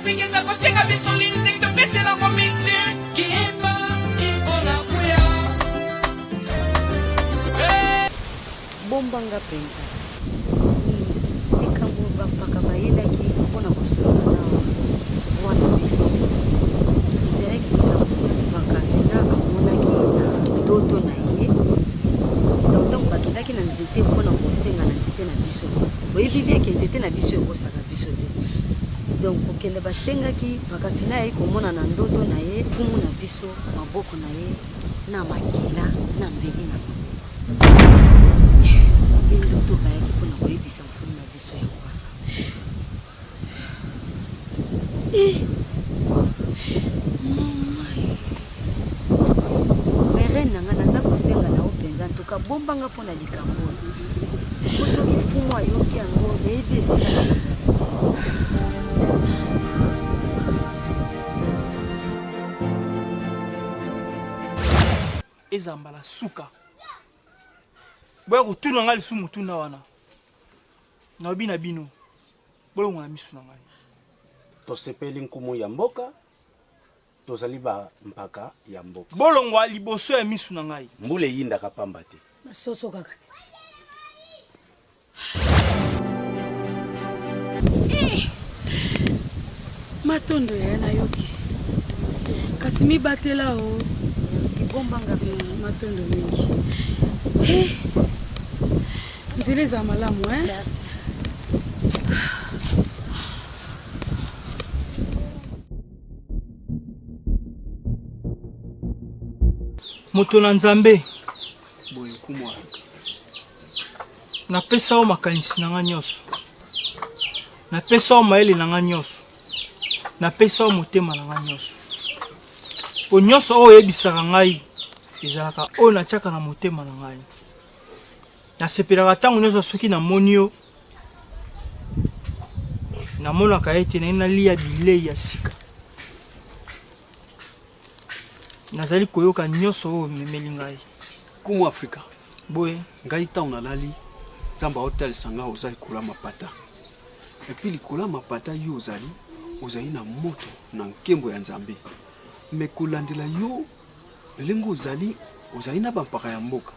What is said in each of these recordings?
pekeza kosenga biso linzeng topesela komiti kiyemba ikola kuya bombanga penza likambo bampaka bayelaki mpona kosola na wana biso ezalaki bakafina amonaki na ndoto na ye ntango bakendaki na nzete mpona kosenga na nzete na biso oyebi bieke nzete na biso ekosaka biso te donc kokende basengaki bakafina yai komona na ndoto na ye fumu na biso maboko na ye na makila na mbeli na ndoto bayaki mpona koyebisa mfumu na biso ya wana mere nanga naza kosenga na openza ntoka bombanga mpona likambo soki fumu ayoki yango nayebi esika na kosa ezambala suka boya kotuna ngai lisusu motuna wana naobi na bino bolongo na misu na ngai tosepeli nkumu ya mboka tozali ba mpaka ya mboka bolongwa liboso ya misu na ngai mbula eyindaka pamba te masoso kaka te matondo ya nayoki kasi mibatela o bombanga pe matondo mingi nzela eza malamu moto na nzambe boye kumwa napesa o makanisi na nga nyonso napesa o mayele na nga nyonso napesa o motema na nga nyonso po nyonso oyo oyebisaka ngai ezalaka oyo natiaka na motema na ngai nasepelaka ntango nyonso soki namoni yo namonaka ete naye nalia bilei ya sika nazali koyoka nyonso oyo memeli ngai kumu Afrika boye ngai ntango nalali nzambe aotalisa ngai ozali kola mapata epi likolo ya mapata yo ozali na moto na nkembo ya nzambe me kolandela yo lelenge ozali na bampaka ya mboka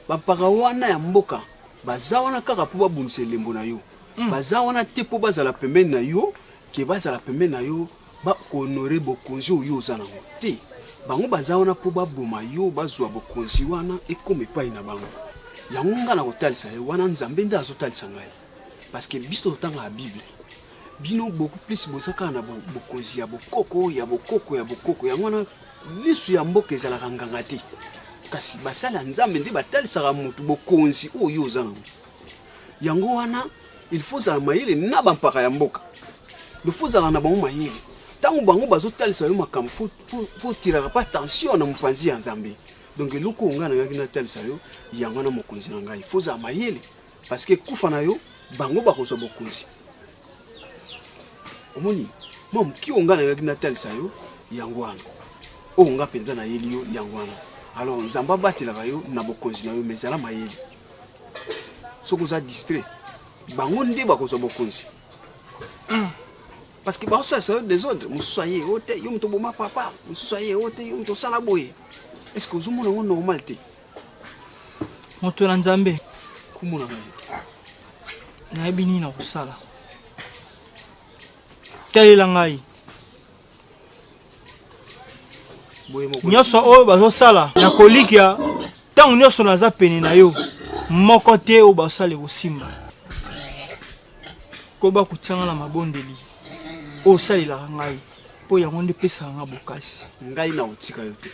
bampaka wana ya mboka baza wana kaka mpo babundisa elembo na yo baza wana te mpo bazala pembeni na yo ke bazala pembeni na yo bakonore bokonzi oyo oza nango te bango baza wana mpo baboma yo bazwa bokonzi wana ekoma epai na bango yango nga na kotalisa yo wana nzambe nde azotalisa ngai parceke biso totanga ya bible bino beaucoup plus bosaka na bokonzi ya bokoko yango wana lisu ya mboka ezalaka nganga te kasi basala nzambe nde batalisaka motu bokonzi oyo oza nango yango wana il faut zala mayele na bampaka ya mboka il faut zala na bango mayele ntango bango bazotalisa yo makambo faut tiraka pa attention na mopanzi ya nzambe donc eloko oyo ngai nangaki natalisa yo yango na mokonzi na ngai il faut zala mayele parce que kufa na yo bango bakozwa bokonzi omoni mwa moki oyo ngai nangaki natalisa yo yango wana oyo nga mpenza nayeli yo yango wana alors nzambe abatelaka yo na bokonzi na yo mais ezala mayele soki oza distrait bango nde bakozwa bokonzi parce que baosalisa yo des autres mosusu aye o te yo moto oboma papa mosusu aye o te yo moto osala boye est ce que ozomona yango normal te moto na nzambe komona ngai nayebi nini na kosala talela ngai nyonso oyo bazosala na kolikia ntango nyonso naza pene na yo moko te oyo basala kosimba ko bakutianga na mabondeli oyo osalelaka ngai mpo yango nde pesaka nga bokasi ngai na kotika yo te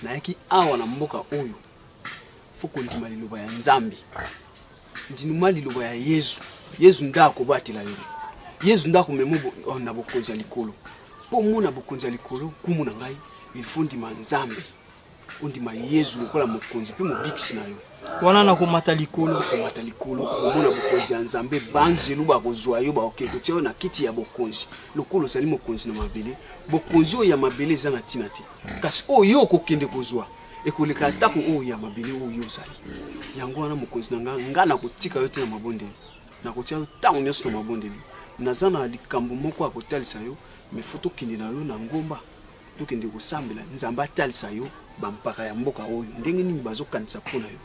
nayaki awa na mboka oyo fo kondima liloba ya nzambe ndinuma liloba ya yesu nde akobatela yo yesu nde akomema na bokonzi ya likolo mpo mona bokonzi ya likolo kumu na ngai il faut ndima nzambe ondima yesu lokola mokonzi mpe mobikisi na yo wana na komata likolo omona bokonzi ya nzambe banzelu bakozwa yo baoke kotia yo na kiti ya bokonzi lokolo ozali mokonzi na mabele bokonzi oyo ya mabele eza na ntina te kasi oyo yo okokende kozwa ekoleka atako oyo ya mabele oyo ozali yango wana mokonzi na nga na kotika yo te na mabondeli na kotia yo ntango nyonso na mabondeli nazana likambo moko akotalisa yo mais faut tokende na yo na ngomba tokende kosambela nzambe atalisa yo bampaka ya mboka oyo ndenge nini bazokanisa mpona yo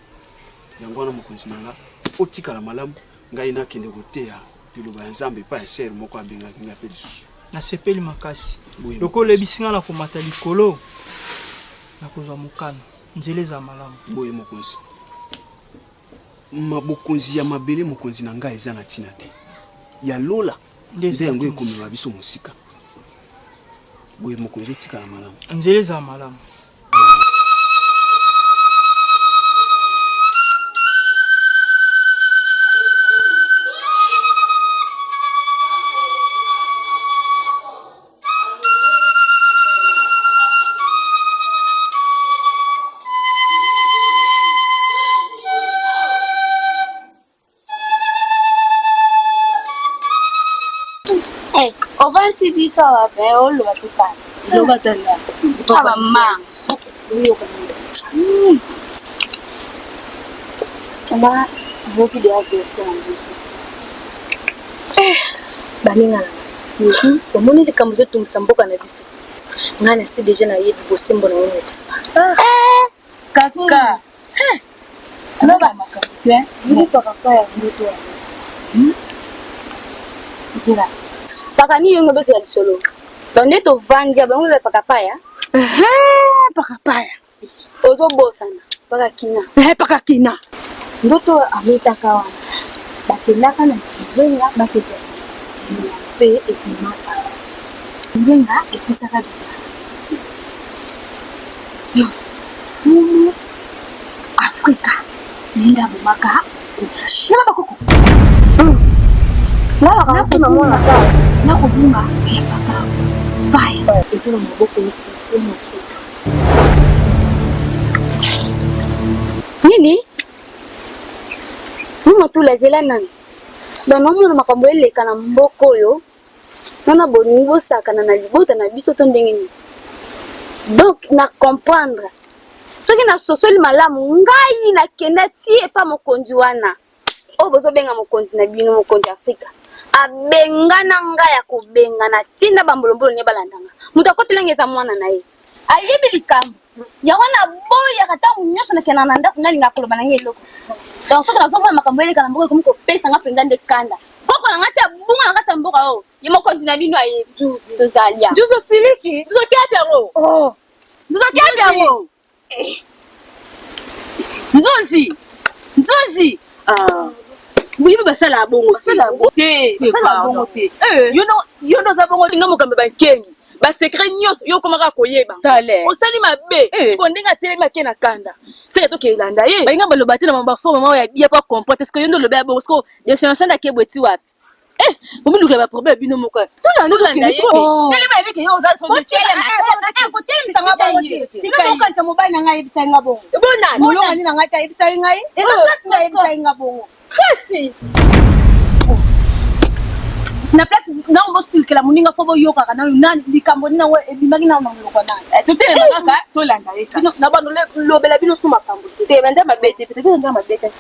yango wana mokonzi na nga otikala malamu ngai nakende koteya liloba ya nzambe epai ya sere moko abengaki nga mpe lisusu nasepeli makasi lokola ebisi nga na komata likolo nakozwa mokano nzela eza malamu boye mokonzi mabokonzi ya mabele mokonzi na ngai eza na ntina te ya lola nde yango ekomema biso mosika boye mokonzi otikala malamu nzela eza malamu Ovanti biso wape olo batutana. Lo batanda. Aba ma. Ama voki de avertir en biso. Baninga. Omoni likambo zetu msamboka na biso. Ngana si deja na yebi bosembo na wone. Kaka. Loba makambo. Yuri papa ya mtu wa. Zira. Paka ni yongo bete ya lisolo. Donde to vandia bango be paka paya. Paka paya. Ozo bosana. Paka kina. Paka kina. Ndoto amita kawa. Bakelaka na kizenga bakeze. Pe ekimata. Ngenga ekisaka bisa. Yo. Fumu Afrika. Nenda bumaka. Shira bakoko. Lala kama kuna mwana kwa na kubunga ya paka baya ndio mboko ni nini mama tu la zela nani bana mwana makambo eleka na mboko yo nana boningo saka na libota na biso to ndenge ni donc na comprendre soki na sosoli malamu ngai na kenda tie pa mokonzi wana o bozo benga mokonzi na bino mokonzi Afrika abengana nga ya kubengana tinda bambolombolo ne balandanga mutakotelengeza mwana naye ayebi likambo ya wana boya kata unyoso na kenana ndaku nali ngakoloba na ngelo donc soka nazo makambo ele kana mboko komiko pesa nga penga nde kanda koko na ngata bunga na ngata mboka o yemo kontina bino aye tuzalia Juzo siliki. tuzo kiapero Oh. tuzo kiapero Nzozi. Oui, mais ça la bongo. Ça la bongo. Ça la bongo. You know za bongo linga mokambe bankengi. Ba secret nyos yo komaka koyeba. Osali mabe. Kondenga telema ke na kanda. C'est to ke landa ye. Ba inga baloba te na mamba fo mama ya bia pas comprendre est-ce que yondo loba bongo parce que de sensanda ke bweti wapi. Bomi lukela ba problème bino moko. To landa ye. Telema yebe ke yo za so de telema. Ko temisa ngabo te. Tino ko nta mobile na ngai bisa ngabo. Bona, no ni na ngata ibisa ngai. Ezo kasi na ibisa ngabo. Kasi Na place na mbo silkela muninga fo boyoka kana nani likambo nina we bimagi na ngoloko nani. Tutele makaka to landa ye. Na bando le lobela bino suma kambo. te benda mabete peut-être nda mabete.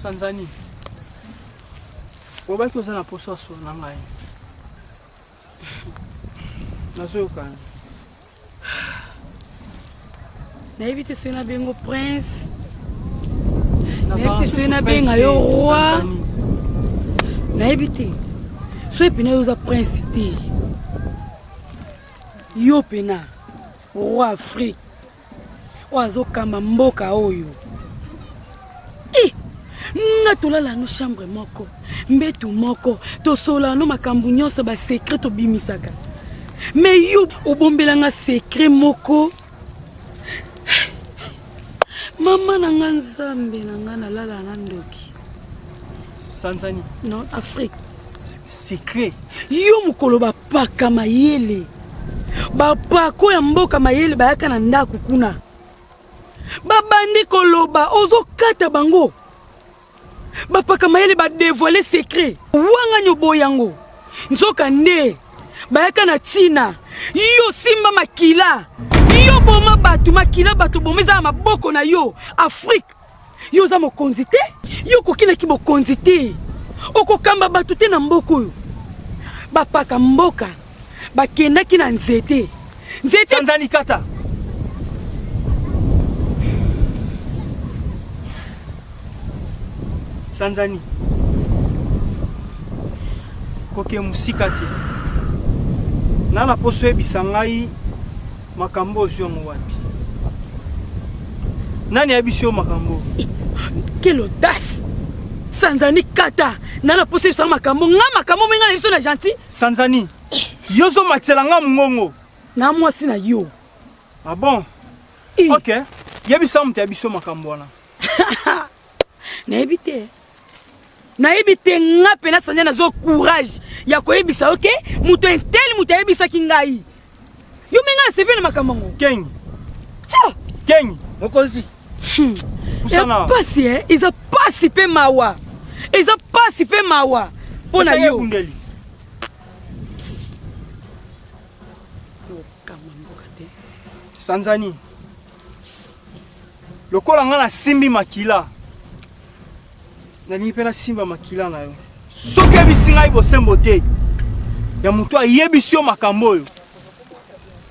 Sanzani obaki oza na poso aso na ngai nazoyokana nayebi te soki nabengo prince nayebi te soki nabenga yo roi nayebi te soki pena yo oza prince te yo pena roi afrique oyo azokamba mboka oyo nga tolala no chambre moko mbetu moko tosola no makambo nyonso ba secret tobimisaka mais yo obombelanga secret moko mama na nga nzambe na nga nalala na ndoki Sanzani non Afrique secret yo mokolo bapaka mayele bapako ya mboka mayele bayaka na ndako kuna babandi koloba ozokata bango bapaka mayele badévoile secret wanga nyobo yango nzoka nde bayaka na tina yo simba makila yo boma batu makila batu bomeza maboko na yo Afrique yo za mokonzi te yo kokinaki bokonzi te okokamba batu te na mboka oyo bapaka mboka bakendaki na nzete Sanzani kata Sanzani koke musika te nana poso yebisa ngai makambo oziongo wapi nani yebisi yo makambo quelle audace Sanzani kata nana poso yebisa makambo nga makambo menga na liso na gentil Sanzani yozo matela nga mungongo na mwasi na yo ah bon ok yebisa mutu yebisi yo makambo wana nayebi te nga pena Sanzani nazo courage ya koyebisa ok mutu intel mutu ayebisaki ngai yo menga na sepe na makambo ngo kengi tia kengi mokonzi kusana pasi eza pasi pe mawa eza pasi pe mawa pona yo bundeli Sanzani lokola nga na simbi makila nalingi mpe na simba makila na yo soki yebisi ngai bosembo te ya mutu ayebisi yo makambo oyo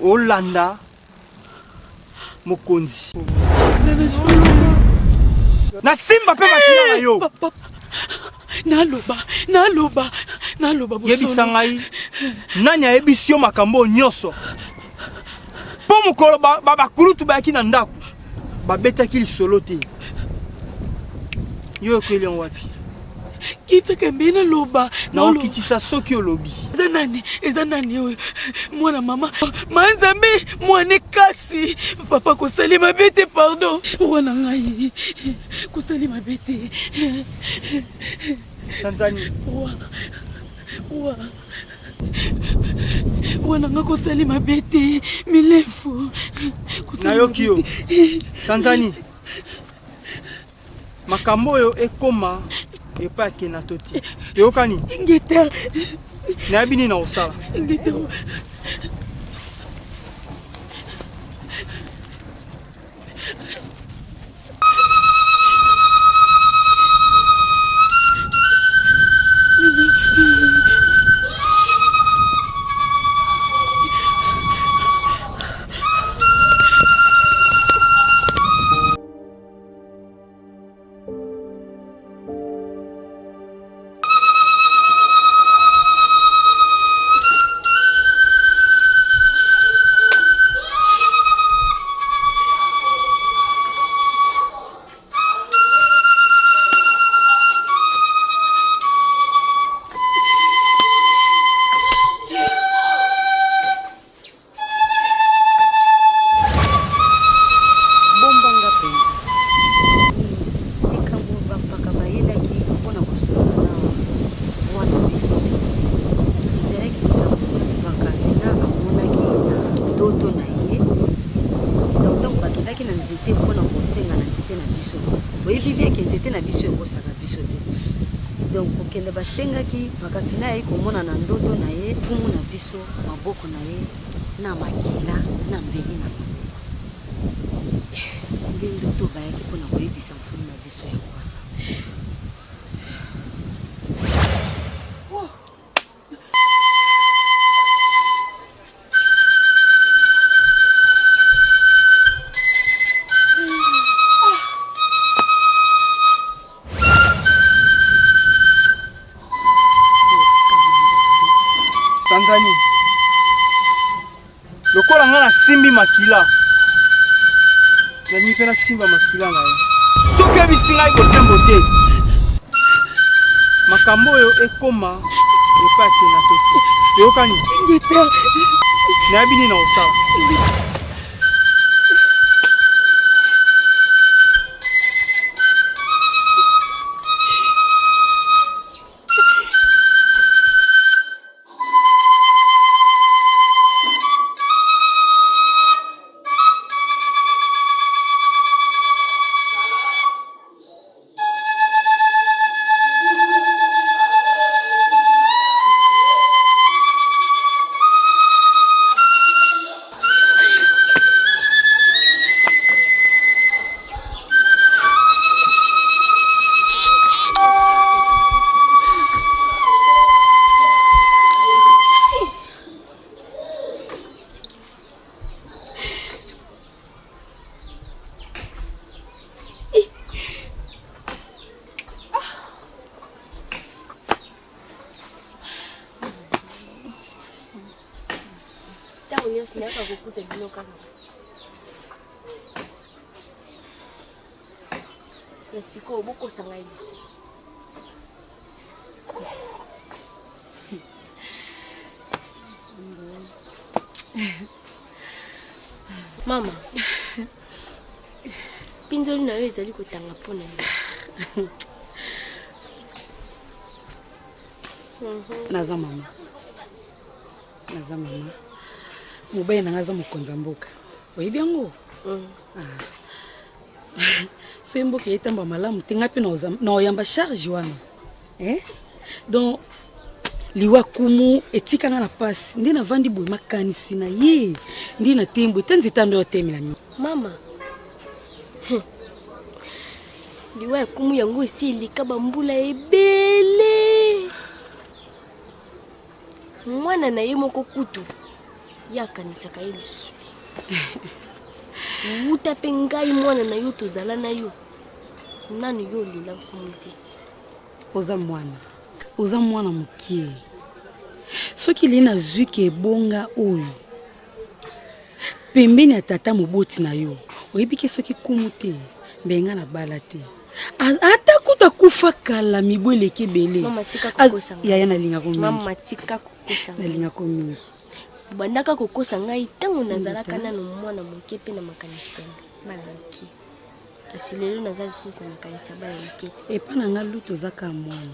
olanda mokonzi na simba mpe makila na yo naloba yebisa ngai nani ayebisi yo makambo nyonso mpo mokolo bakulutu bayaki na ndako babetaki lisolo te yo ekweli yango wapi kitaka mbe naloba naokitisa soki olobi eza nani oyo mwana mama manzambe mwana kasi papa kosali mabe te pardon wana ngai kosali mabe te Sanzani wana nga kosali mabe te milefu nayoki yo Sanzani makambo oyo ekoma epa akena to te eyokani ngeta nayebi nini na kosala ngeta basengaki bakafina ye komona na ndoto na ye fumu na biso maboko na ye na makila na mbeli na nde ndoto bayaki mpona koyebisa mfumu na biso ya wana Sanzani lokola nga na simbi makila nalingi mpe na simba makila na yo soki yebisi ngai bosembo te makambo oyo ekoma epa akena to te eyokani nayebi nini na kosala boss naka kokuta bino kaka. Ya siko boko sanga biso. Mama. Pinzoli na yo ezali kotanga pona. Naza mama. Mobile na ngaza mokonza mboka. Oyebi yango? So mboka yetamba malamu tinga pe na oyamba charge wana. Donc liwa kumu etikanga na pasi ndi na vandi boy makanisi na ye ndi na tembo tanzi tando yotemela mi. Mama. Liwa kumu yango esi likaba mbula ebele. Mwana na ye moko kutu yakanisaka ye lisusu te. Wuta pe ngai mwana na yo tozala na yo nanu yo lila nkumu te. Oza mwana mokie. Soki lina zuki ebonga oyo pembeni ya tata moboti na yo oyebiki soki kumu te mbenga na bala te ata kuta kufa kala mibwele kebele. Mama tika kokosa ya nalinga ko mingi. Mama tika kokosa nalinga ko mingi. Bandaka kokosa ngai tango nazalaka nanu mwana moke pe na makanisi bana moke. Kasi lelo nazali susu na makanisi bana moke. Epa na nga luto zaka mwana.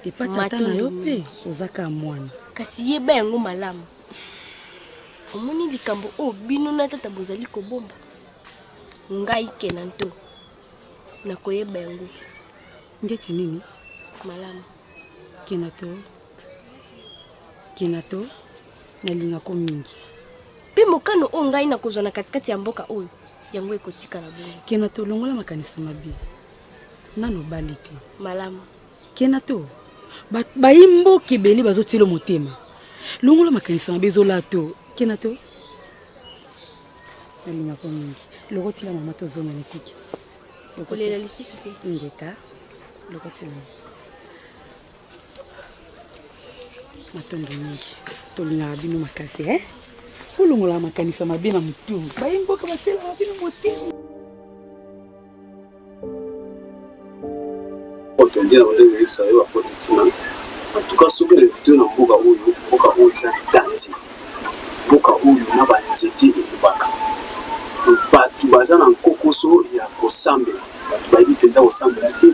Epa tata na yo pe ozaka mwana. Kasi yeba yango malamu. Omoni likambo o bino na tata bozali kobomba. Ngai kenanto. Na koyeba yango. Ndeti nini? Malamu. Kenato nalinga ko mingi. Pe mokano o ngai na kozona katikati ya mboka oyo yango ekotika na bongo. Kenato longola makanisa mabi. Nano balite. Malamu. Kenato bayimbo kebeli bazotilo motema. Longola makanisa mabi zolato. Kenato nalinga ko mingi. Lokotila mama to zona nikuki. Lokolela lisusu pe. Ngeka. Lokotila. Matondo mingi. Tolinga bino makasi Ulungola makanisa mabi na mutu. Bayimbo ka batela mabi na motema. Otondia wale ngisa yo apotitina. Atuka soke le vidéo na mboka oyo za danzi. Mboka oyo na ba nzete elubaka. Batu baza na nkokoso ya kosambela. Batu bayibi penza kosambela te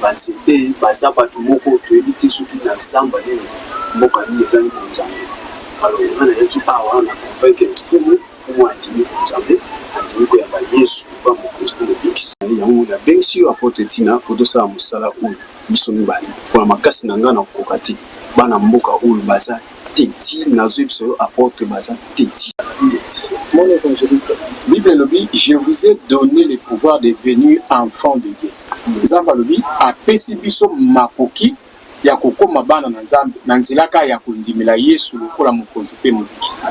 ba nzete baza batu moko toyebi te soki na zamba nini mboka ni ezali konzambe. Alors on a yaki awa na convaincre mfumu andimi konzambe andimi koyamba Yesu ba mokonzi ko mobikisa yango ya bensi yo apotetina kodosala mosala oyo biso mibali mpona makasi na nga na kokoka te bana mboka oyo baza teti nazwi biso yo apotre baza teti. Mon évangéliste, Bible lobi, je vous ai donné le pouvoir de devenir enfant de Dieu. Nzamba lobi apesi biso makoki ya kokoma bana na Nzambe na nzilaka ya kondimela Yesu lokola mokonzi pe mobikisi.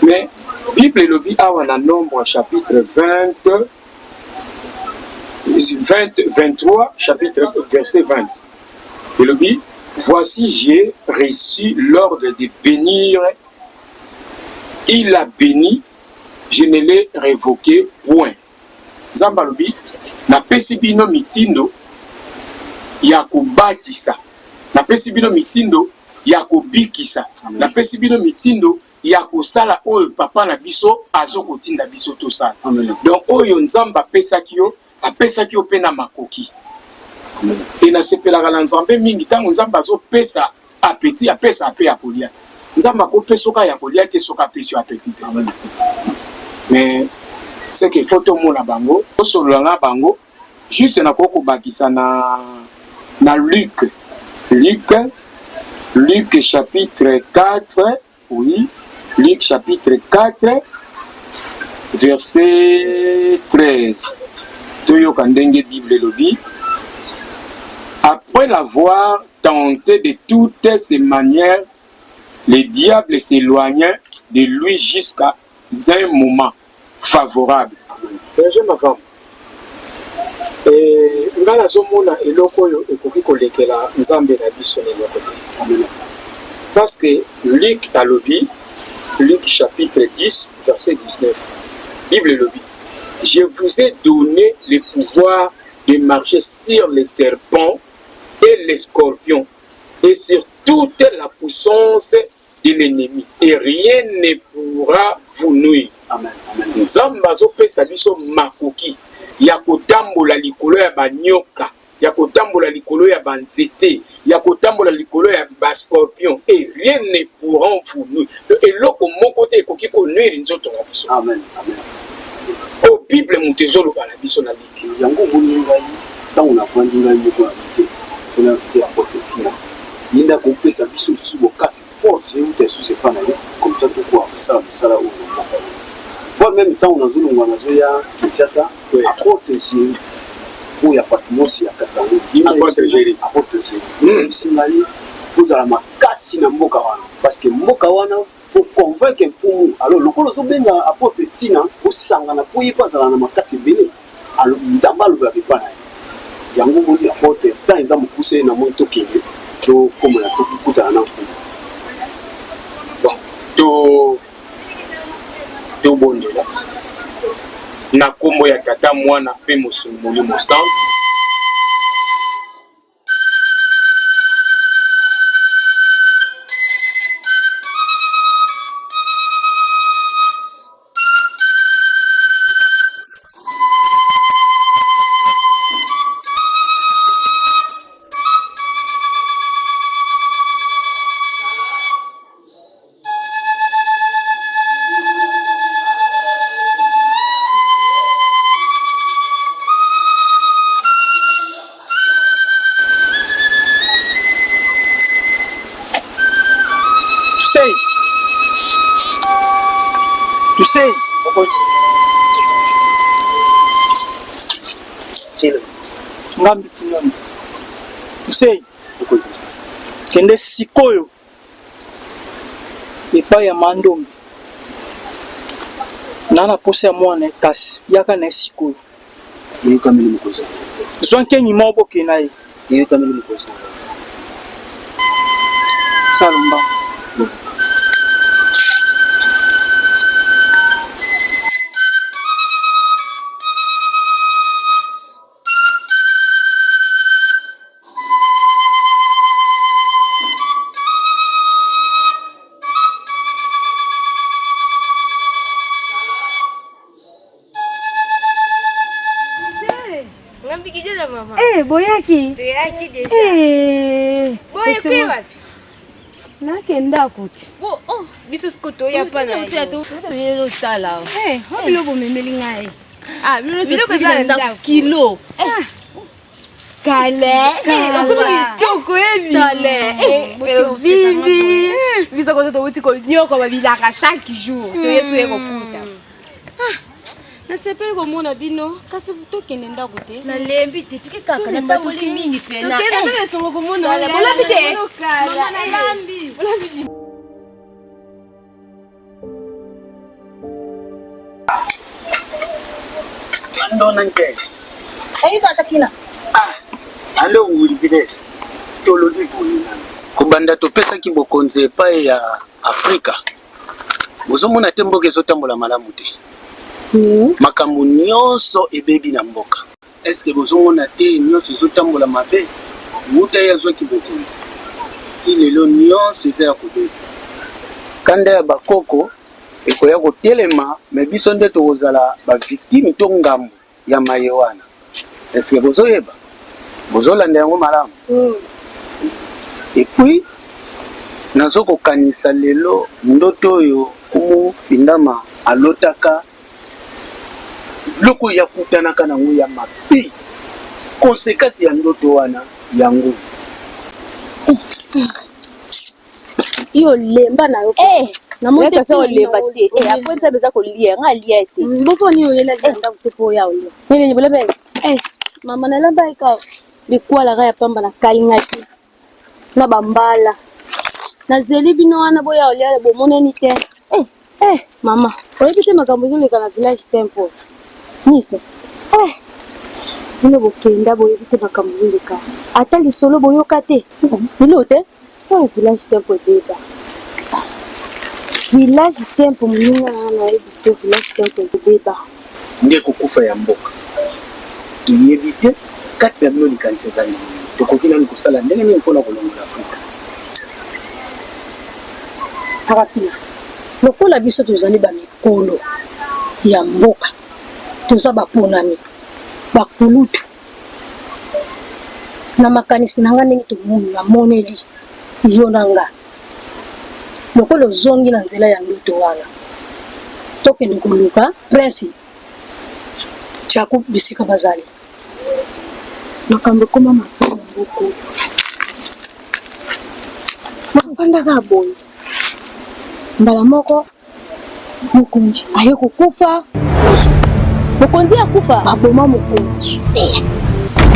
Mais Bible lobi awa na Nombre chapitre 23 chapitre verset 20. Lobi, voici j'ai reçu l'ordre de bénir. Il a béni, je ne l'ai révoqué point. Nzamba lobi na pesi bino mitindo ya kobatisa. Na pesi bino mitindo ya kobikisa. Na pesi bino mitindo ya kosala oyo papa na biso azokotinda biso tosala. Donc oyo Nzamba apesaki yo pe na makoki. Et na sepelaka na Nzambe mingi tango Nzamba azopesa apeti apesa ape ya kolia. Nzamba akopesa soka ya kolia te soka apesi yo apeti. Mais c'est que faut tomona bango, tosololanga bango juste na koko bakisa na Luc chapitre 4, oui, Luc chapitre 4 verset 13. Toyo kandenge Bible lobi. Après l'avoir tenté de toutes ses manières, le diable s'éloigna de lui jusqu'à un moment favorable. Je m'avance. Nga nazomona eloko oyo ekoki kolekela Nzambe na biso na eloko te. Parce que Luc alobi Luc chapitre 10, verset 19. Bible le dit. Je vous ai donné le pouvoir de marcher sur les serpents et les scorpions et sur toute la puissance de l'ennemi. Et rien ne pourra vous nuire. Amen. Amen. Nzamba azopesa biso makoki ya kotambola likolo ya banyoka, ya kotambola likolo ya banzete, ya kotambola likolo ya bascorpion, et rien ne pourra vous nuire. Eloko moko te ekoki konuire nzoto na biso. Amen. Amen. O Bible mutezo loba na biso na liki. Yango boni ngai tango na kwandi ngai moko na te. Sona te apporter tina. Yinda kopesa biso subo kasi force ute sous pas na yo comme ça to quoi ça ça là où en même temps on a zulu ngwana zo ya Kinshasa apporter Jésus où ya patmos ya Kasanga apporter Jésus singali vous ala makasi na mboka wana parce que mboka wana faut convaincre mfumu alors lokolo zo benga apporter tina osangana po yipa zala na makasi bene alors nzamba lo ba bipa na yango boni apporter tant ils ont poussé na monto kende to comme la tout kuta na mfumu bon to bondela na kombo ya tata mwana pe mosuni molimo centre. Tu sais, ngambi kinambi. Tu sais, kende sikoyo epai ya mandombi nana posa ya mwana ekasi yaka na sikoyo yekameli mukozi zwa nkenyi moko kena ye yekameli mukozi salomba boyaki Tuyaki deja. Boye kwe wapi? Nakenda kuti. Bo, oh, biso skoto ya pa na yo. Tuyelo tala. Hobilo bomemeli ngai. Ah, mino nda kilo. Kale. Toko ebi. Kale. Bibi. Biso ko to uti ko nyoko babilaka chaque jour. To yesu eko kuta. Nasepe komona bino kasi tokende ndako te Na lembi te tukikaka na tamboli mingi pena. Tokende tongo komona. Bolambi te. Mama lambi. Ndona nke. Ayi batakina. Alo ulibide. Tolo dibona. Kubanda topesa kibokonze epai ya Afrika. Bozomona te mboka ezotambola malamu te. Makambo nyonso ebebi na mboka. Eske bozomona te nyonso ezotambola mabe? Wuta ya zwa kibokonzi. Ti lelo nyonso eza ya kobebi. Kanda ya bakoko ekoya kotelema me biso nde tokozala bavictime to ngambo ya maye wana. Eske bozoyeba? Bozolanda yango malamu. Epuis nazokokanisa lelo ndoto oyo kumu findama alotaka loko ya kutanaka nango ya mabe. Konsekansi ya ndoto wana yango. Iyo lemba na yo. Na mo te so lemba te. Akwenza beza ko lia ngalia te. Mboko ni oyela lenda kutepo ya oyo. Nini bulebe? Mama na lamba ika bikwala ga ya pamba na kaingati. Na bambala. Na zeli bino wana boya olia bo moneni te. Mama, oyebite makambo zoleka na village temple. Niso. Nilo bokenda boyebite makambo zoleka. Ata lisolo boyoka te. Nilo te? Village temple beba. village tempo mninga na ebuste village tempo beba nde kokufa ya mboka tuyebi te kati na bino likanisa za ndenge tokoki nani kosala ndenge nini mpona kolongola Afrika. Akapila lokola biso tozali bamikolo ya mboka toza baponami bakulutu na makanisi na nga ndenge namoneli yo na nga lokola ozongi na nzela ya ndoto wana tokende koluka prince Tchakou bisika bazali makambo koma mapana mboko mapanda za boy mbala moko mokonzi aye kukufa mokonzi akufa aboma mokonzi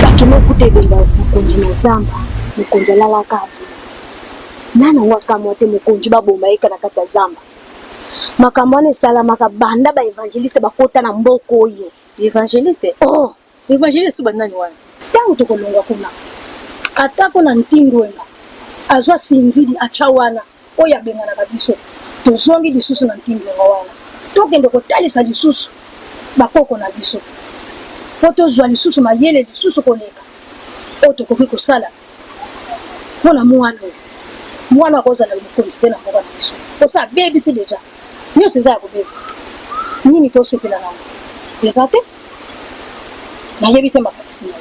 bakende okutebemba mokonzi na zamba mokonzi alalaka apo nana wakamwa te mokonzi baboma ye kana kata zamba makambo wana esalamaka banda baevangeliste bakota na mboka oyo evangeliste oh evangeliste banani wana ntango tokolonga kuna atako na ntinduenga azwa sinzili acha wana oyo abenganaka biso tozongi lisusu na ntinduenga wana tokende kotalisa lisusu bakoko na biso po tozwa lisusu mayele lisusu koleka oyo tokoki kosala mpona mwana akozala mokonzi te na mboka na biso posa abebisi deja nyonso eza ya kobeba nini tosepela nango eza te nayebi te makanisi na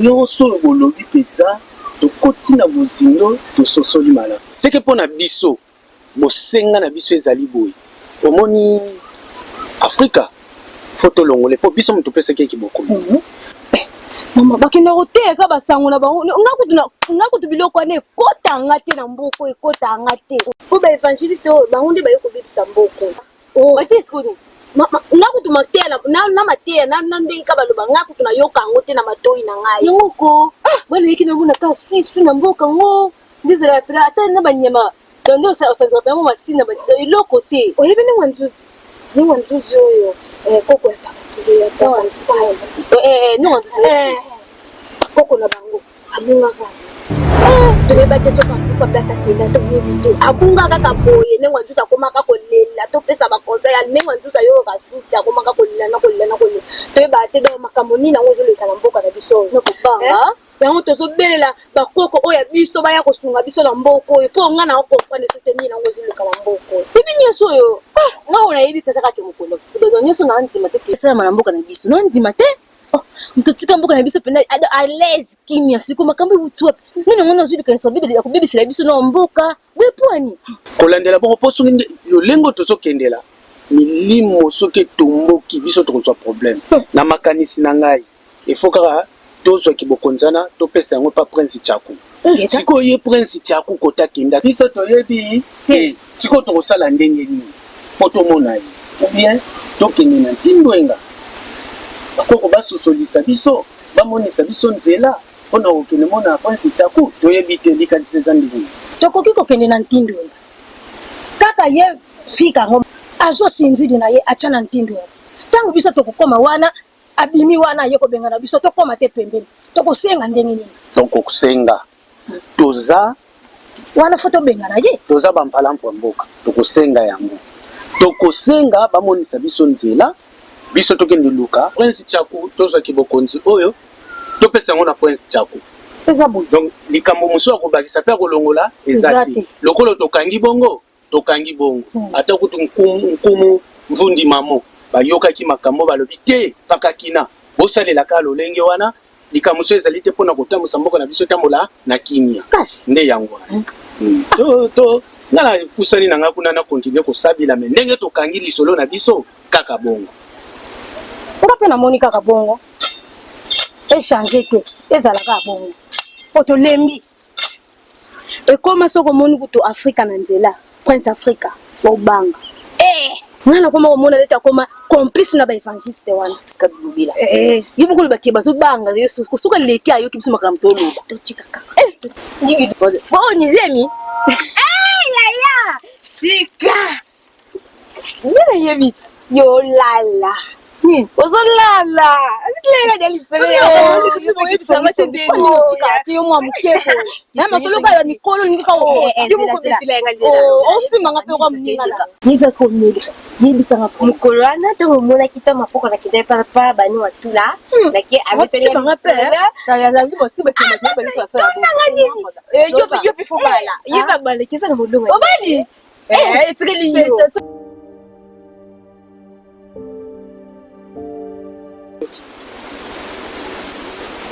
nyonso bolobi mpenza tokoti na bozindo tososoli malamu seke mpona biso bosenga na biso ezali boye omoni Afrika fo tolongole mpo biso moto opesaki ekibokonzi mama bakenda koteka basango na bango ngakutu biloko wana ekotanga te na mboko ekotanga te po baevangeliste oyo bango nde baye kobebisa mboko bate sikoni ngakutu mateya na mateya na ndenge ka baloba ngakutu nayoka yango te na matoi na ngai yongoko bwana yeki namona ka stisu na mboka ngo ndizela pela ata na banyama nde osanzaka yango masina eloko te oyebi ndenge wanzuzi oyo koko ya koko na bango abungaka toyeba te soki akufa place akenda toyebi te abunga kaka boye ndenge wanzuzi akomaka kolela topesa bakonseil ya ndenge wanzuzi ayoka susi akomaka kolela na toyeba te do makambo nini yango ezoleka na mboka na biso nakobanga yango tozobelela bakoko oyo ya biso baya kosunga biso na mboka oyo mpo nga na okomprendre so te nini yango ezoleka na mboka oyo bibi nyonso oyo nga oyo nayebi pesa kaka mokolo dodo nyonso na ndima te esalama na mboka na biso na ndima te mtotika mboka na biso mpena alaise kimia siko makambo ebuti wapi nini ngo nazolikanisa bibele ya kobebisela biso na mboka bwepwani kolandela bongo mpo soki lolengo tozokendela milimo soki etomboki biso tokozwa problème na makanisi na ngai ifo kaka tozwaki bokonzana topesa yango pa prince Tchakou sikoyo ye prince Tchakou kota kenda biso toyebi te sikoyo tokosala ndenge nini mpo tomona ye ou bien tokende na ntindwenga bakoko basosolisa biso bamonisa biso nzela mpona kokende mona prince Tchakou toyebi te likanisi eza ndenge tokoki kokende na ntindwenga kaka ye fika ngo azosinzili na ye acha na ntindwenga ntango biso tokokoma wana abimi wana ye kobenga na biso tokoma te pembeni tokosenga ndenge nini donc kosenga toza wana fo tobenga na ye toza bampalampo ya mboka tokosenga yango tokosenga bamonisa biso nzela biso tokende luka prince Tchakou tozwaki bokonzi oyo topesa yango na prince Tchakou eza boye donc likambo mosusu akobakisa mpe akolongola eza te lokolo tokangi bongo ata kutu nkumu mvundi mamo bayokaki makambo balobi te pakakina bosalelaka lolenge wana likambo so ezali te mpona kotambusa mboka na biso etambola na kimia nde yango wana nga na pusani na nga kuna na kontinue kosabila me ndenge tokangi lisolo na biso kaka bongo nga mpe namoni kaka bongo echange te ezalaka bongo po tolembi ekoma soko moni kutu Afrika na nzela prince Africa fobanga ngana koma komona leta koma complice na baevangeliste wana kabubila yibu kulu bakiba so banga yesu kusuka leki ayo kibiso makamto loba totika kaka bo nizemi yaya sika nina yebi yo lala ozolala lenga masoloka ya mikolo osimanga mpe kwa moningala yebisanga mokolo wana to omonaki to mapoko na kida papa bani watula nake abeteleyeba molongo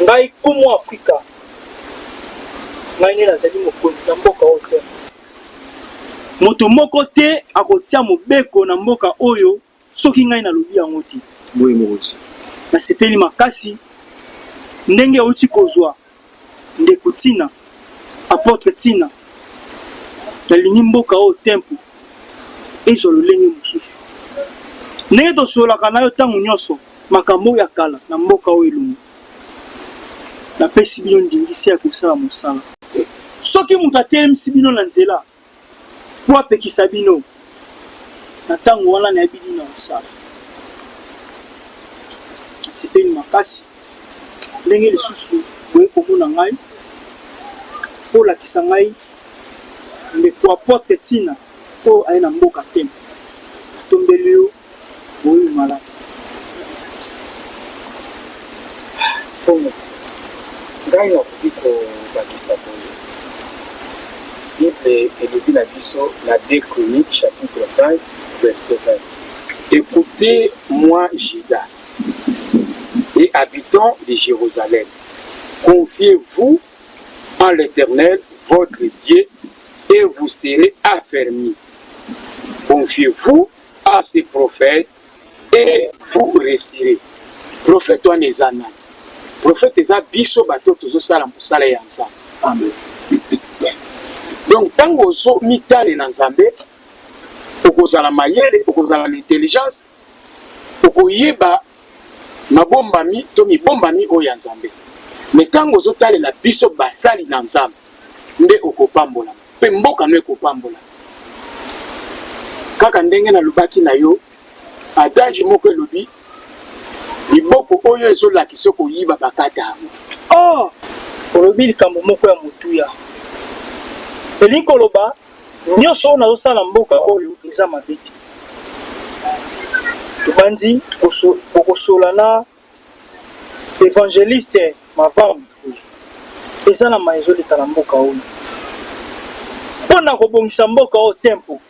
ngai kumu Afrika ngai nde nazali mokonzi na mboka oyo te moto moko te akotia mobeko na mboka oyo soki ngai nalobi yango te boye mokonzi nasepeli makasi ndenge euti kozwa ndeko Tina apôtre Tina nalingi mboka oyo tempo ezwa lolenge mosusu ndenge tosololaka na yo ntango nyonso makambo ya kala na mboka oyo elongi napesi bino ndingisi ya kosala mosala soki moto atelemisi bino na nzela po apekisa bino na ntango wana nayebi bino na mosala nasepeli makasi ndenge lisusu boye komona ngai mpo olakisa ngai ndeko apôtre Tina oyo aye na mboka tempo tombeli yo boye malamu ngai nakoki kobakisa boye bible elobi na biso na 2 Chroniques chapitre 5 verset 20. Écoutez-moi Juda et habitants de Jérusalem, confiez-vous en l'Éternel votre Dieu et vous serez affermis. Confiez-vous à ses prophètes et vous réussirez. Prophète wana eza nani? Prophète eza biso bato tozosala mosala ya Nzambe. Amen. Donc tango ozo mitale na Nzambe okozala mayele, okozala na intelligence, okoyeba mabombami to mibombami oyo ya Nzambe. Mais tango ozotalela biso basali na Nzambe nde okopambola mpe mboka no ekopambola. Kaka ndenge nalobaki na yo adage moko elobi liboko oyo ezolakisa koyiba bakata yango. Oh, olobi likambo moko ya motuya elingi koloba nyonso oyo nazosala mboka oyo eza mabe te. Tobandi kokosola na évangéliste Mavambu eza na ma ezoleka na mboka oyo mpona kobongisa mboka oyo tempo.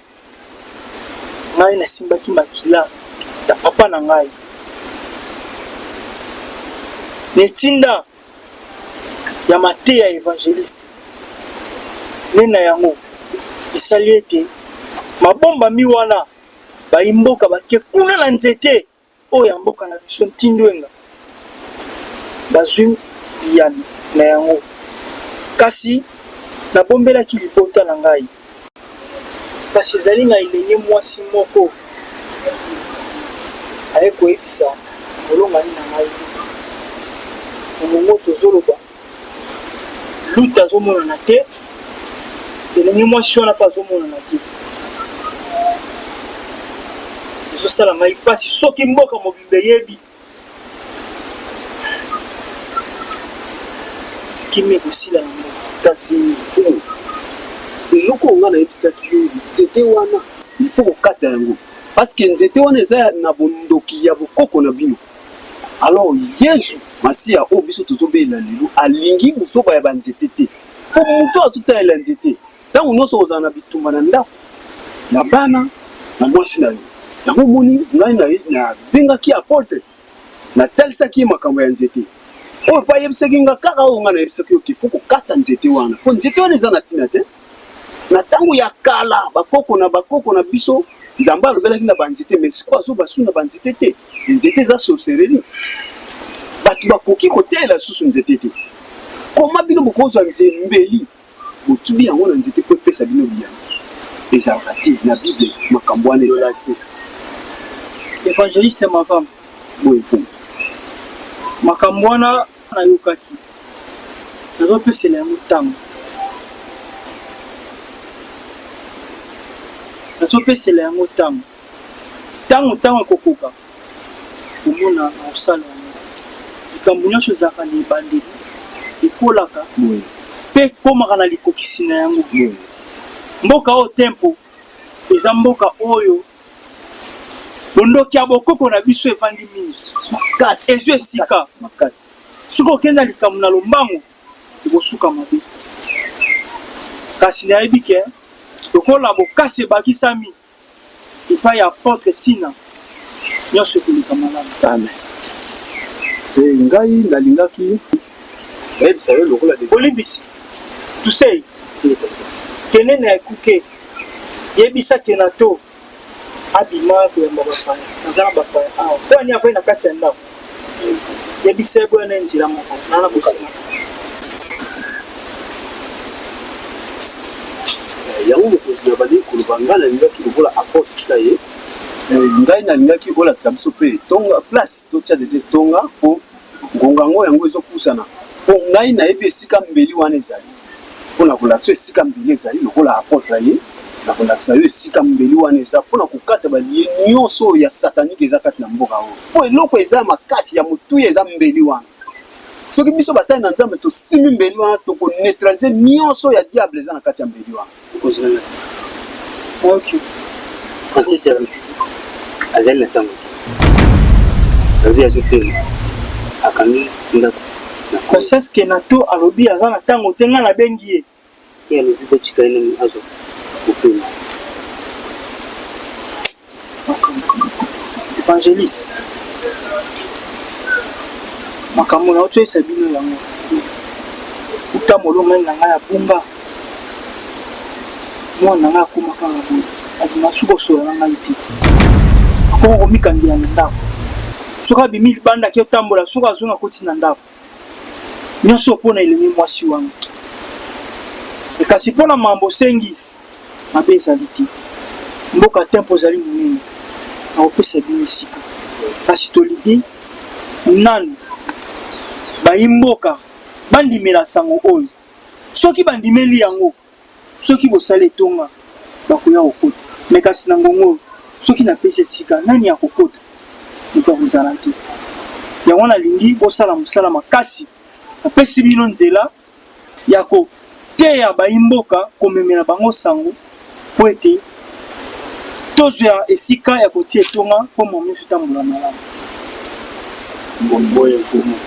Ngai nasimbaki makila ya papa na ngai netinda ya mateya ya évangéliste nena yango esali ete mabombami wana bayimboka bake kuna na nzete oyo ya mboka na biso ntindwenga bazwi biyano na yango kasi nabombelaki libota na ngai kasi ezali na elenge mwasi moko aye koyebisa molongani na ngai omongo tozoloba luta azomonana te elenge mwasi wana mpe azomonana te ezosala ngai mpasi soki mboka mobimba eyebi kimi ekosila na mboka. kasi eloko nga nayebisaki yo nzete wana ifo kokata yango parceke nzete wana eza na bondoki ya bokoko na bino. Alors Yesu Masiya oyo biso tozobelela lelo alingi bozoba ya banzete te po moto azotalela nzete ntango nyonso kozala na bitumba na ndako na bana na mwasi na yo. Yango moni ngai nabengaki apôtre natalisaki ye makambo ya nzete oyo mpo ayebisaki nga kaka oyo ngai nayebisaki yo kifo kokata nzete wana po nzete wana eza na ntina te. Na ntango ya kala bakoko na biso Nzambe alobelaki na banzete mais siko azobasu na banzete te. Nzete eza sorcellerie bato bakoki kotela susu nzete te. Koma bino bokozwa mbeli botubi yango na nzete po epesa bino biyano ezalaka te na bible makambo wana ezala te. Évangéliste Mavambu boye fu makambo wana nayokaki nazopesela yango ntango nazopesela yango ntango ekokoka komona na osala likambo nyonso ezalaka na ebandeli ekolaka mpe komaka na likokisi na yango. Mboka oyo tempo eza mboka oyo bondoki ya bokoko na biso evandi mingi ezwi esika soki okenda likambo na lombango ekosuka mabe, kasi nayebi ke lokola bokasi ebakisami epai ya apotre Tina nyonso ekoleka malamu. Amen. Ngai nalingaki olimbisi tusei kende na ekuke yebisa kena to abima koyamba bapaya aza na bapaya awa po ani avai na kati ya ndako yebisa eboya na nzela moko nana bosana yango mokonzi na bandi koloba ngai nalingaki lokola apotre sa ye ngai nalingaki olakisa biso mpe tonga place totia dese tonga mpo ngongango yango ezopusana mpo ngai nayebi esika mbeli wana ezali mpona kolakisa esika mbeli ezali lokola apotre ye na kolakisa yo esika mbeli wana eza mpona kokata balie nyonso ya satanike eza kati na mboka oyo mpo eloko eza makasi ya motuya eza mbeli wana soki biso basali na nzambe tosimi mbeli wana tokoneutralize nyonso ya diable eza na kati ya mbeli wana. Francis azali na ntango avi azotema akangi ndako princesse Kenato alobi aza na ntango te nga nabengi ye alobi botika ene azo kopema évangéliste makambo na otoyesa bino yango uta molongai na ngai ya bunga mwana na ngai akomaka na boye adima suki osola na ngai te akoma komikangela na ndako soki abimi libandaki otambola soki azonga koti na ndako nyonso mpona elenge mwasi wana kasi mpona mambo osengi mabe ezali te mboka tempo ezali monene akopesa bino esika kasi tolingi nanu bayimboka bandimela sango oyo soki bandimeli yango soki bosala etonga bakoya kokota me kasi na ngongo oyo soki napesi esika nani akokota moto akozala te yango nalingi bosala mosala makasi apesi bino nzela ya koteya bayimboka komemela bango sango po ete tozwa esika ya kotia etonga mpo momeso etambola malamu mbombo evumu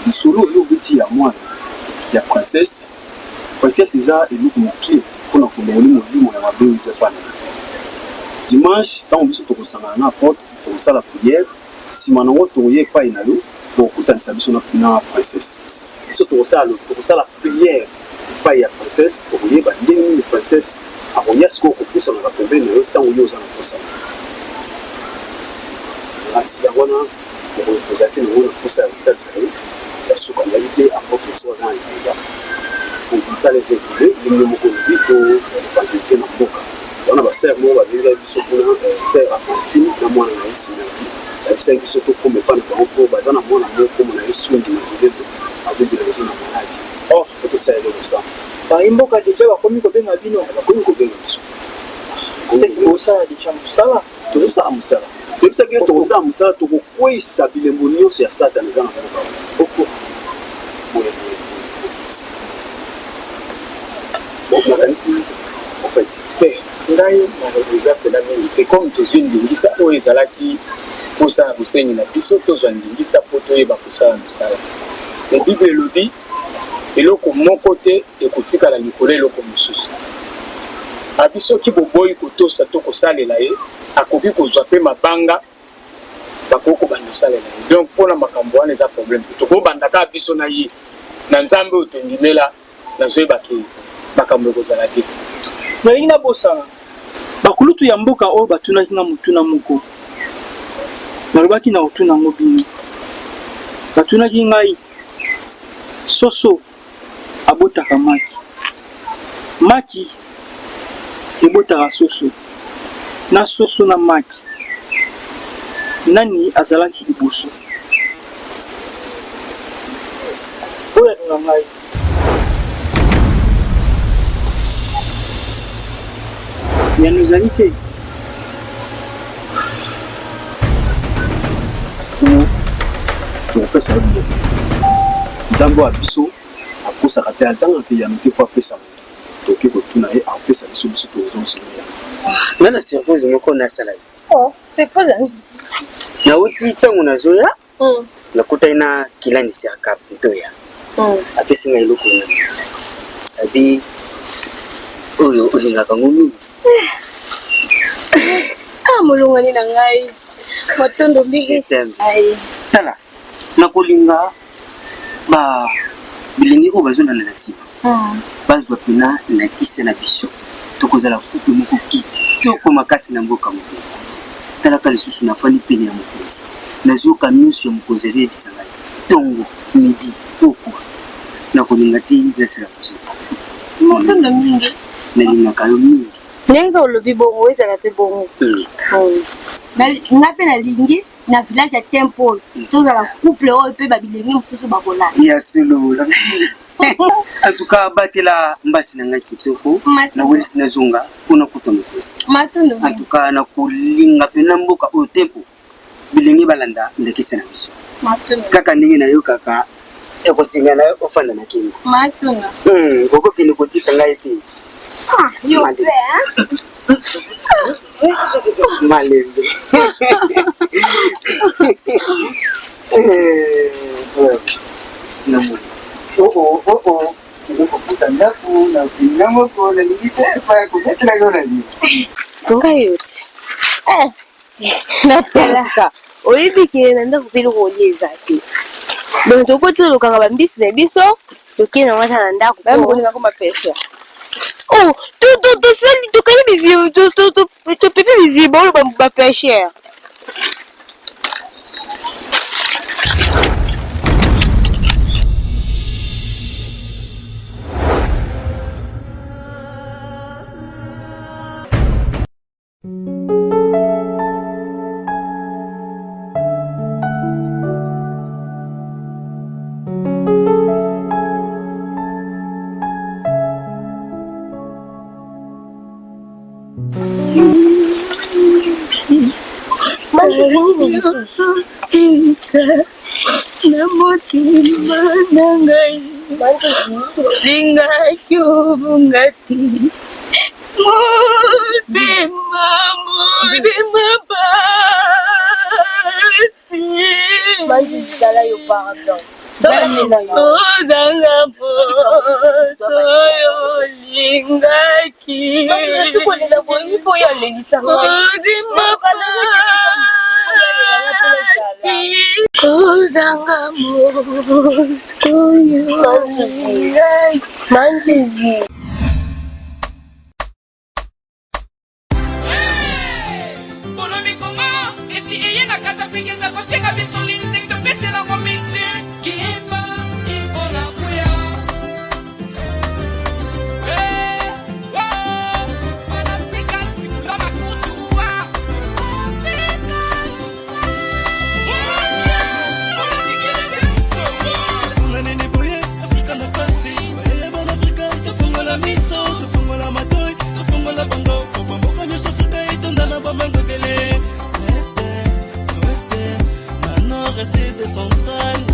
lisolo oyo obeti ya mwana ya princesse eza eloko mokie mpona koleli molimo ya mabe eza pana dimanche ntango biso tokosangana na porte tokosala priere nsima nango tokoya epai na yo tokokutanisa biso na princesse biso tokosala priere epai ya princesse tokoyeba ndenge nini princesse akoya sikoyo kopusanaka pembeni na yo ntango yo oza na posana asi yango wana mokoyo tozalaki nango na posa ya kotalisa ye ya suka nayebi te apotre so aza na libanga osala eza ebele ndenge moko lobi to évangélise na mboka wana basere moko babengaki biso mpona sere apanfine na mwana na ye simeaki bayebisaki biso tokoma epa na bango mpo baza na mwana moko koma na ye sungi na zoledo azobilange na maladi or po tosala eloko sama bayimboka deja bakomi kobenga bino bakomi kobenga biso osala deja mosala tozosala mosala tobisaki ye tokosala mosala tokokweyisa bilembo nyonso ya satana eza na mboka oko nakanisi en fait te ngai eza mpena mingi te comme tozwi ndingisa oyo ezalaki kosala bosengi na biso tozwa ndingisa mpo toyeba kosala mosala me bible elobi eloko moko te ekotikala likolo eloko mosusu abi soki boboyi kotosa to kosalela ye akoki kozwa mpe mabanga bakoki kobanda kosalela ye donc mpona makambo wana eza problème te tokobandaka biso na ye na nzambe oyo tondimela nazoyebaki makambo ekozala te nalingi na bosana bakulutu ya mboka oyo batunaki nga motuna moko nalobaki na kotuna yango bino batunaki ngai soso abotaka maki ebotaka soso na soso na maki nani azalaki liboso oyo alinga ngai yano ezali te topesa yo nzambe wa biso akosaka te azanga mpe ya mpe po apesa toke kotuna ye apesa biso biso tozosolola nga na surprise moko nasala yo surprise nauti ntango nazoya nakutai na kilanisi ya kape ntoya apesi ngai eloko na abi oyo olingaka ngo mingi molongani na ngai matondo mbigi tala nakolinga bilingi oyo bazolanda na nsima bazwa mpena na kise na biso tokozala kupe moko kitoko makasi na mboka mobimba talaka lisusu nafani pene ya mokonzi nazoyoka nyonso ya mokonzi azoyebisa ngai ntongo midi pokwa nakolinga te nasila kozoka motondo mingi nalingaka yo mingi ndenge olobi bongo ezala mpe bongo nga mpe nalingi na village ya tempo oyo tozala couple oyo mpe babilengi mosusu bakolala ya solola antuka batela mbasi na ngai kitoko nawelisi nazonga mpona kuta mokonzi antuka nakolinga mpe na mboka oyo tempo bilengi balanda ndekise na biso kaka ndenge nayokaka ekosinga na ofanda na kingo kokokende kotika ngai te malembe kokuta ndako na pinga moko nalingi te epa kobetela yo na lio ngai yoti napelaka oyebikile na ndako mpe eloko olia eza te donc tokoti olokanga bambisi na biso tokende nango ata na ndako bamokolingako mapesa tokali bizibu topepe bizibu oyo bapeshere na motima na ngai lingaki obungati motema basi ozanga potoyo lingaki kozanga motoyo manzuzi bolomikoma esi eye na kata afrika eza koseka biso linzeki topeselango miti kimba ikola kuya panafrika sikula makutuwa unanene boye afrika na pasi bayeye banafrika tofongola miso tofongola matoi tofongola bango kobamboka nyonso afrika etonda na bamango ebele este na nord ese de central